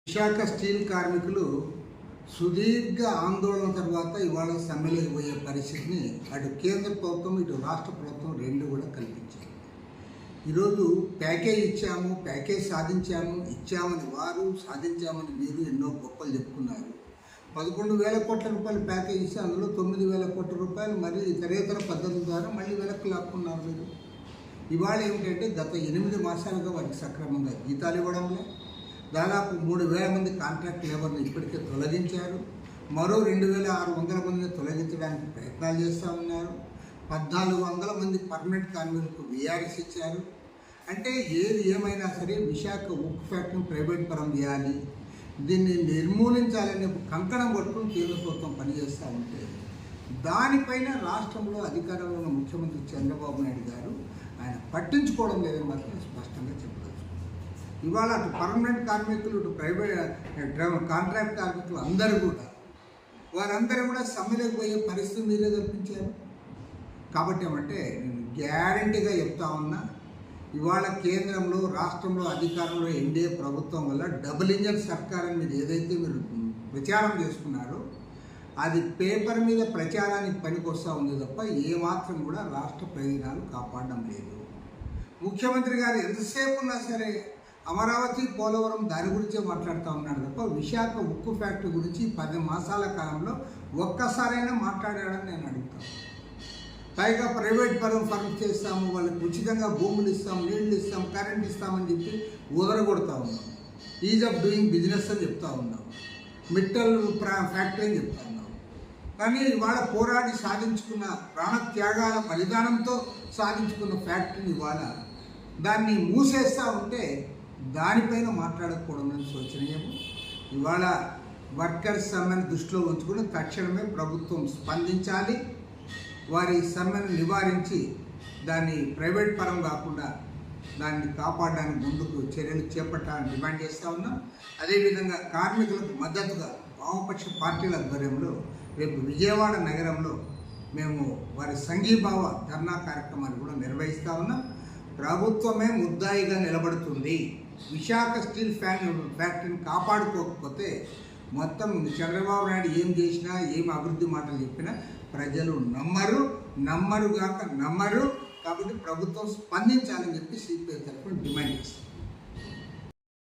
Visakha steel కార్మికులు సుదీర్ఘ ఆందోళన తర్వాత ఇవాళ సమ్మెలోకి పోయే పరిస్థితిని అటు కేంద్ర ప్రభుత్వం ఇటు రాష్ట్ర ప్రభుత్వం రెండు కూడా కల్పించాయి. ఈరోజు ప్యాకేజ్ ఇచ్చామని వారు, సాధించామని మీరు ఎన్నో గొప్పలు చెప్పుకున్నారు. 11,000 కోట్ల రూపాయలు ప్యాకేజ్ ఇస్తే అందులో 9,000 కోట్ల రూపాయలు మళ్ళీ ఇతరేతర పద్ధతుల ద్వారా మళ్ళీ వెనక్కి లాక్కున్నారు మీరు. ఇవాళ ఏమిటంటే గత 8 మాసాలుగా వారికి సక్రమంగా జీతాలు ఇవ్వడంలో దాదాపు 3,000 మంది కాంట్రాక్ట్ లేబర్ని ఇప్పటికే తొలగించారు. మరో 2,600 మందిని తొలగించడానికి ప్రయత్నాలు చేస్తూ ఉన్నారు. 1,400 మంది పర్మనెంట్ కార్మికులకు వీఆర్ఎస్ ఇచ్చారు. అంటే ఏది ఏమైనా సరే విశాఖ ఉక్కు ఫ్యాక్టరీని ప్రైవేట్ పరం చేయాలి, దీన్ని నిర్మూలించాలనే కంకణం పట్టుకుని కేంద్ర ప్రభుత్వం పనిచేస్తూ ఉంటే దానిపైన రాష్ట్రంలో అధికారంలో ఉన్న ముఖ్యమంత్రి చంద్రబాబు నాయుడు గారు ఆయన పట్టించుకోవడం లేదని మాత్రం స్పష్టంగా చెప్పవచ్చు. ఇవాళ అటు పర్మనెంట్ కార్మికులు, ఇటు ప్రైవేట్ కాంట్రాక్ట్ కార్మికులు వారందరూ కూడా సమ్మెలోకి పోయే పరిస్థితి మీరే కల్పించారు. కాబట్టి ఏమంటే నేను గ్యారంటీగా చెప్తా ఉన్నా, ఇవాళ కేంద్రంలో రాష్ట్రంలో అధికారంలో ఎన్డీఏ ప్రభుత్వం వల్ల డబుల్ ఇంజన్ సర్కార్ అని మీరు ఏదైతే మీరు ప్రచారం చేసుకున్నారో అది పేపర్ మీద ప్రచారానికి పనికొస్తూ ఉంది తప్ప ఏమాత్రం కూడా రాష్ట్ర ప్రయోజనాలు కాపాడడం లేదు. ముఖ్యమంత్రి గారు ఎంతసేపు ఉన్నా సరే అమరావతి, పోలవరం దాని గురించే మాట్లాడుతూ ఉన్నాడు తప్ప విశాఖ ఉక్కు ఫ్యాక్టరీ గురించి 10 మాసాల కాలంలో ఒక్కసారైనా మాట్లాడాడని నేను అడుగుతాను. పైగా ప్రైవేట్ ఫర్మ్ చేస్తాము, వాళ్ళకి ఉచితంగా భూములు ఇస్తాము, నీళ్లు ఇస్తాము, కరెంట్ ఇస్తామని చెప్పి ఉదరగొడతా ఉన్నాం. ఈజ్ ఆఫ్ డూయింగ్ బిజినెస్ అని చెప్తా ఉన్నాం, మిట్టల్ ఫ్యాక్టరీ అని చెప్తా ఉన్నాం. కానీ ఇవాళ పోరాడి సాధించుకున్న ప్రాణత్యాగాల బలిదానంతో సాధించుకున్న ఫ్యాక్టరీని ఇవాళ దాన్ని మూసేస్తూ ఉంటే దానిపైన మాట్లాడకపోవడం అని శోచనీయము. ఇవాళ వర్కర్స్ సమ్మెను దృష్టిలో ఉంచుకుని తక్షణమే ప్రభుత్వం స్పందించాలి. వారి సమ్మెను నివారించి దాన్ని ప్రైవేట్ పరం కాకుండా దాన్ని కాపాడడానికి ముందుకు చర్యలు చేపట్టాలని డిమాండ్ చేస్తూ ఉన్నాం. అదేవిధంగా కార్మికులకు మద్దతుగా వామపక్ష పార్టీల ఆధ్వర్యంలో రేపు విజయవాడ నగరంలో మేము వారి సంఘీభావ ధర్నా కార్యక్రమాన్ని కూడా నిర్వహిస్తూ ఉన్నాం. ప్రభుత్వమే ముద్దాయిగా నిలబడుతుంది. విశాఖ స్టీల్ ఫ్యాక్టరీని కాపాడుకోకపోతే మొత్తం చంద్రబాబు నాయుడు ఏం చేసినా, ఏం అభివృద్ధి మాటలు చెప్పినా ప్రజలు నమ్మరు. కాబట్టి ప్రభుత్వం స్పందించాలని చెప్పి సిపిఐ తరఫున డిమాండ్ చేస్తారు.